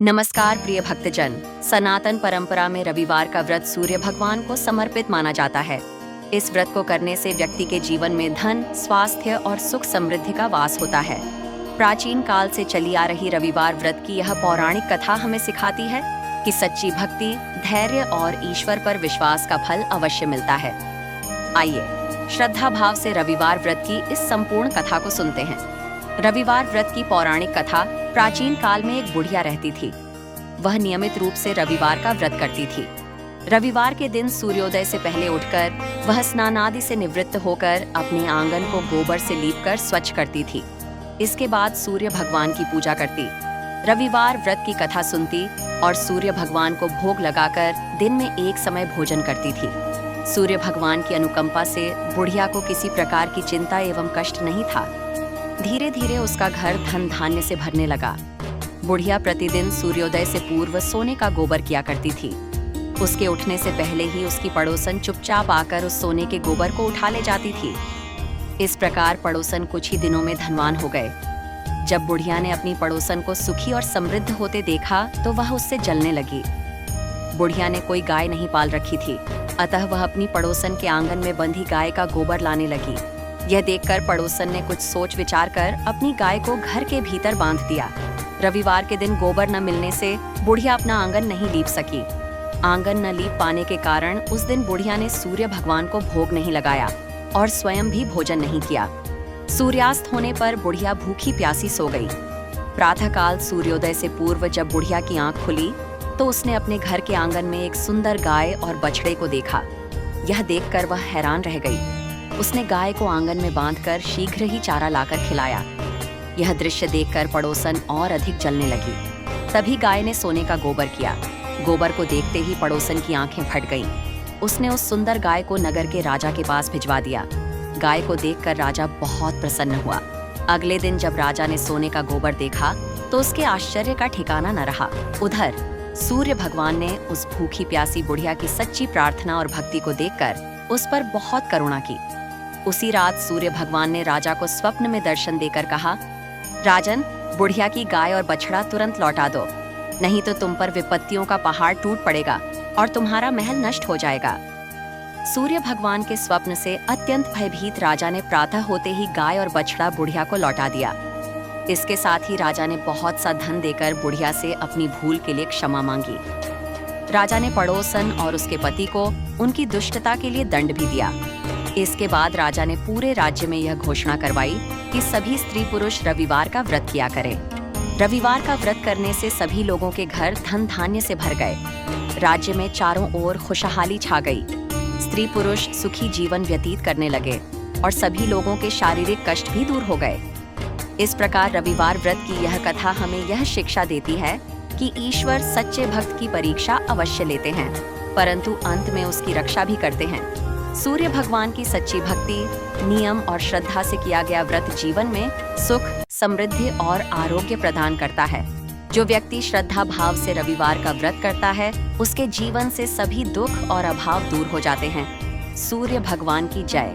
नमस्कार प्रिय भक्तजन। सनातन परंपरा में रविवार का व्रत सूर्य भगवान को समर्पित माना जाता है। इस व्रत को करने से व्यक्ति के जीवन में धन, स्वास्थ्य और सुख समृद्धि का वास होता है। प्राचीन काल से चली आ रही रविवार व्रत की यह पौराणिक कथा हमें सिखाती है कि सच्ची भक्ति, धैर्य और ईश्वर पर विश्वास का फल अवश्य मिलता है। आइए श्रद्धा भाव से रविवार व्रत की इस संपूर्ण कथा को सुनते हैं। रविवार व्रत की पौराणिक कथा। प्राचीन काल में एक बुढ़िया रहती थी। वह नियमित रूप से रविवार का व्रत करती थी। रविवार के दिन सूर्योदय से पहले उठकर वह स्नान आदि से निवृत्त होकर अपने आंगन को गोबर से लीपकर स्वच्छ करती थी। इसके बाद सूर्य भगवान की पूजा करती, रविवार व्रत की कथा सुनती और सूर्य भगवान को भोग लगाकर दिन में एक समय भोजन करती थी। सूर्य भगवान की अनुकंपा से बुढ़िया को किसी प्रकार की चिंता एवं कष्ट नहीं था। धीरे धीरे उसका घर धन धान्य से भरने लगा। बुढ़िया प्रतिदिन सूर्योदय से पूर्व सोने का गोबर किया करती थी। उसके उठने से पहले ही उसकी पड़ोसन चुपचाप आकर उस सोने के गोबर को उठा ले जाती थी। इस प्रकार पड़ोसन कुछ ही दिनों में धनवान हो गए। जब बुढ़िया ने अपनी पड़ोसन को सुखी और समृद्ध होते देखा तो वह उससे जलने लगी। बुढ़िया ने कोई गाय नहीं पाल रखी थी, अतः वह अपनी पड़ोसन के आंगन में बंधी गाय का गोबर लाने लगी। यह देखकर पड़ोसन ने कुछ सोच विचार कर अपनी गाय को घर के भीतर बांध दिया। रविवार के दिन गोबर न मिलने से बुढ़िया अपना आंगन नहीं लीप सकी। आंगन न लीप पाने के कारण उस दिन बुढ़िया ने सूर्य भगवान को भोग नहीं लगाया और स्वयं भी भोजन नहीं किया। सूर्यास्त होने पर बुढ़िया भूखी प्यासी सो गई। प्रातःकाल सूर्योदय से पूर्व जब बुढ़िया की आंख खुली तो उसने अपने घर के आंगन में एक सुंदर गाय और बछड़े को देखा। यह देखकर वह हैरान रह गई। उसने गाय को आंगन में बांधकर शीघ्र ही चारा लाकर खिलाया। यह दृश्य देखकर पड़ोसन और अधिक जलने लगी। तभी गाय ने सोने का गोबर किया। गोबर को देखते ही पड़ोसन की आंखें फट गईं। उसने उस सुंदर गाय को नगर के राजा के पास भिजवा दिया। गाय को देखकर राजा बहुत प्रसन्न हुआ। अगले दिन जब राजा ने सोने का गोबर देखा तो उसके आश्चर्य का ठिकाना न रहा। उधर सूर्य भगवान ने उस भूखी प्यासी बुढ़िया की सच्ची प्रार्थना और भक्ति को देखकर उस पर बहुत करुणा की। उसी रात सूर्य भगवान ने राजा को स्वप्न में दर्शन देकर कहा, राजन, बुढ़िया की गाय और बछड़ा तुरंत लौटा दो, नहीं तो तुम पर विपत्तियों का पहाड़ टूट पड़ेगा और तुम्हारा महल नष्ट हो जाएगा। सूर्य भगवान के स्वप्न से अत्यंत भयभीत राजा ने प्रातः होते ही गाय और बछड़ा बुढ़िया को लौटा दिया। इसके साथ ही राजा ने बहुत सा धन देकर बुढ़िया से अपनी भूल के लिए क्षमा मांगी। राजा ने पड़ोसन और उसके पति को उनकी दुष्टता के लिए दंड भी दिया। इसके बाद राजा ने पूरे राज्य में यह घोषणा करवाई कि सभी स्त्री पुरुष रविवार का व्रत किया करें। रविवार का व्रत करने से सभी लोगों के घर धन धान्य से भर गए। राज्य में चारों ओर खुशहाली छा गई। स्त्री पुरुष सुखी जीवन व्यतीत करने लगे और सभी लोगों के शारीरिक कष्ट भी दूर हो गए। इस प्रकार रविवार व्रत की यह कथा हमें यह शिक्षा देती है कि ईश्वर सच्चे भक्त की परीक्षा अवश्य लेते हैं, परंतु अंत में उसकी रक्षा भी करते हैं। सूर्य भगवान की सच्ची भक्ति, नियम और श्रद्धा से किया गया व्रत जीवन में सुख, समृद्धि और आरोग्य प्रदान करता है। जो व्यक्ति श्रद्धा भाव से रविवार का व्रत करता है, उसके जीवन से सभी दुख और अभाव दूर हो जाते हैं। सूर्य भगवान की जय।